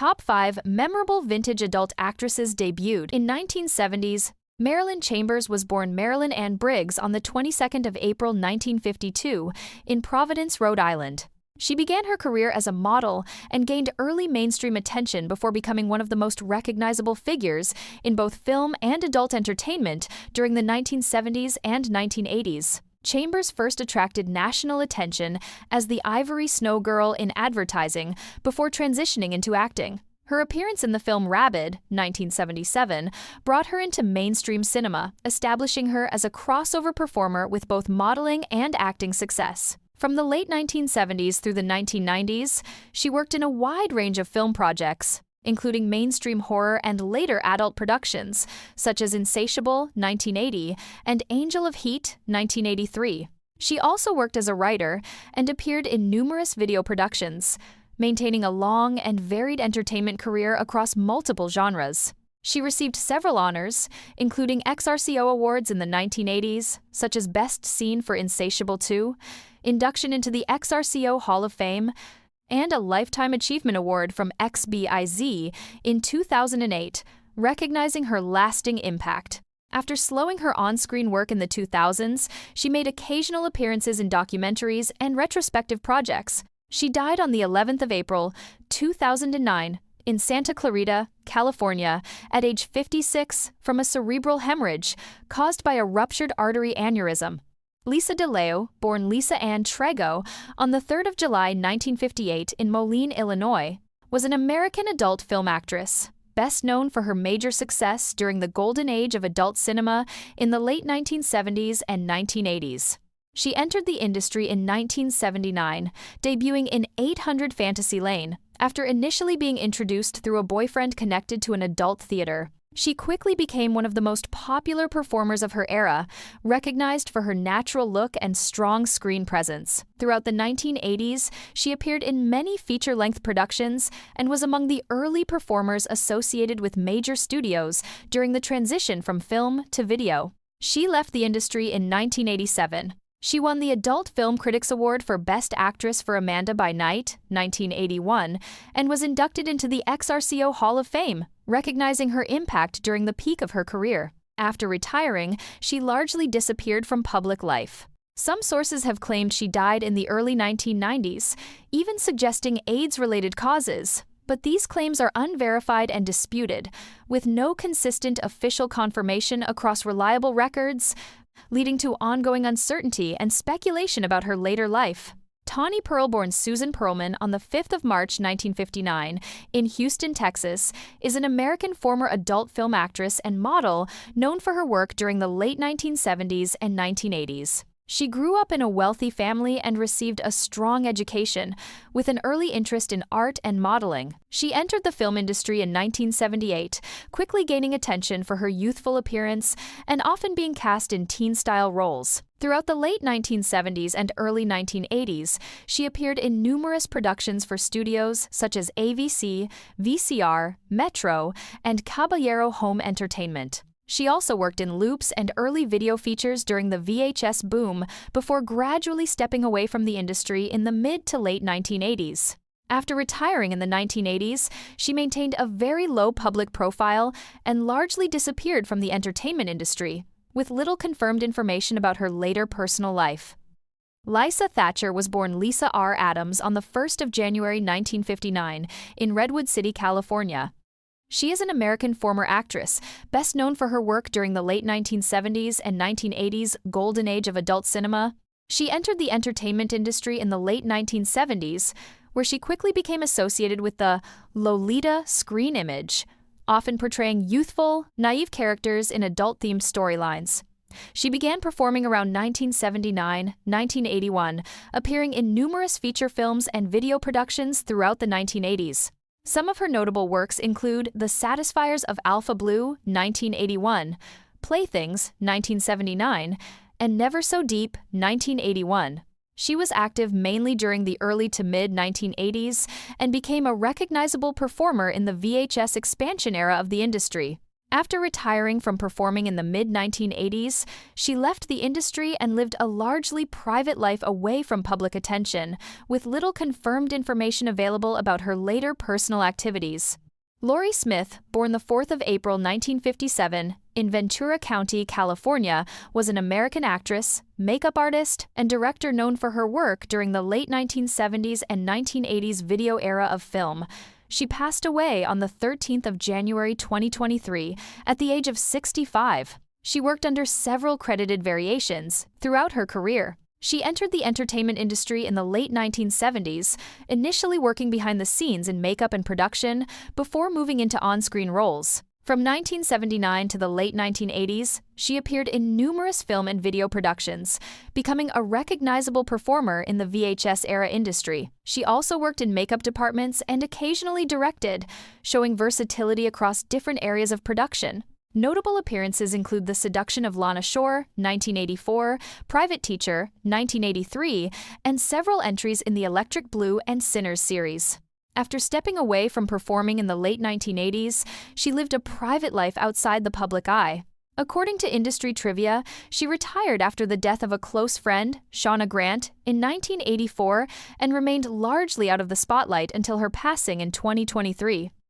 Top 5 Memorable Vintage Adult Actresses Debuted. In 1970s, Marilyn Chambers was born Marilyn Ann Briggs on the 22nd of April 1952 in Providence, Rhode Island. She began her career as a model and gained early mainstream attention before becoming one of the most recognizable figures in both film and adult entertainment during the 1970s and 1980s. Chambers first attracted national attention as the Ivory Snow Girl in advertising before transitioning into acting. Her appearance in the film Rabid, 1977, brought her into mainstream cinema, establishing her as a crossover performer with both modeling and acting success. From the late 1970s through the 1990s, she worked in a wide range of film projects, including mainstream horror and later adult productions, such as Insatiable, 1980, and Angel of Heat, 1983. She also worked as a writer and appeared in numerous video productions, maintaining a long and varied entertainment career across multiple genres. She received several honors, including XRCO awards in the 1980s, such as Best Scene for Insatiable 2, induction into the XRCO Hall of Fame, and a Lifetime Achievement Award from XBIZ in 2008, recognizing her lasting impact. After slowing her on-screen work in the 2000s, she made occasional appearances in documentaries and retrospective projects. She died on the 11th of April, 2009, in Santa Clarita, California, at age 56 from a cerebral hemorrhage caused by a ruptured artery aneurysm. Lysa Leeuw, born Lisa Ann Trego on the 3rd of July 1958 in Moline, Illinois, was an American adult film actress, best known for her major success during the golden age of adult cinema in the late 1970s and 1980s. She entered the industry in 1979, debuting in 800 Fantasy Lane, after initially being introduced through a boyfriend connected to an adult theater. She quickly became one of the most popular performers of her era, recognized for her natural look and strong screen presence. Throughout the 1980s, she appeared in many feature-length productions and was among the early performers associated with major studios during the transition from film to video. She left the industry in 1987. She won the Adult Film Critics Award for Best Actress for Amanda by Night, 1981, and was inducted into the XRCO Hall of Fame, recognizing her impact during the peak of her career. After retiring, she largely disappeared from public life. Some sources have claimed she died in the early 1990s, even suggesting AIDS-related causes, but these claims are unverified and disputed, with no consistent official confirmation across reliable records, leading to ongoing uncertainty and speculation about her later life. Tawny Pearl, born Susan Perlman on the 5th of March 1959 in Houston, Texas, is an American former adult film actress and model known for her work during the late 1970s and 1980s. She grew up in a wealthy family and received a strong education, with an early interest in art and modeling. She entered the film industry in 1978, quickly gaining attention for her youthful appearance and often being cast in teen-style roles. Throughout the late 1970s and early 1980s, she appeared in numerous productions for studios such as AVC, VCR, Metro, and Caballero Home Entertainment. She also worked in loops and early video features during the VHS boom before gradually stepping away from the industry in the mid to late 1980s. After retiring in the 1980s, she maintained a very low public profile and largely disappeared from the entertainment industry, with little confirmed information about her later personal life. Lysa Thatcher was born Lisa R. Adams on the 1st of January 1959 in Redwood City, California. She is an American former actress, best known for her work during the late 1970s and 1980s golden age of adult cinema. She entered the entertainment industry in the late 1970s, where she quickly became associated with the Lolita screen image, often portraying youthful, naive characters in adult-themed storylines. She began performing around 1979-1981, appearing in numerous feature films and video productions throughout the 1980s. Some of her notable works include The Satisfiers of Alpha Blue, 1981, Playthings, 1979, and Never So Deep, 1981. She was active mainly during the early to mid-1980s and became a recognizable performer in the VHS expansion era of the industry. After retiring from performing in the mid-1980s, she left the industry and lived a largely private life away from public attention, with little confirmed information available about her later personal activities. Laurie Smith, born the 4th of April 1957, in Ventura County, California, was an American actress, makeup artist, and director known for her work during the late 1970s and 1980s video era of film. She passed away on the 13th of January 2023 at the age of 65. She worked under several credited variations throughout her career. She entered the entertainment industry in the late 1970s, initially working behind the scenes in makeup and production before moving into on-screen roles. From 1979 to the late 1980s, she appeared in numerous film and video productions, becoming a recognizable performer in the VHS-era industry. She also worked in makeup departments and occasionally directed, showing versatility across different areas of production. Notable appearances include The Seduction of Lana Shore, 1984, Private Teacher, 1983, and several entries in the Electric Blue and Sinners series. After stepping away from performing in the late 1980s, she lived a private life outside the public eye. According to industry trivia, she retired after the death of a close friend, Shauna Grant, in 1984 and remained largely out of the spotlight until her passing in 2023.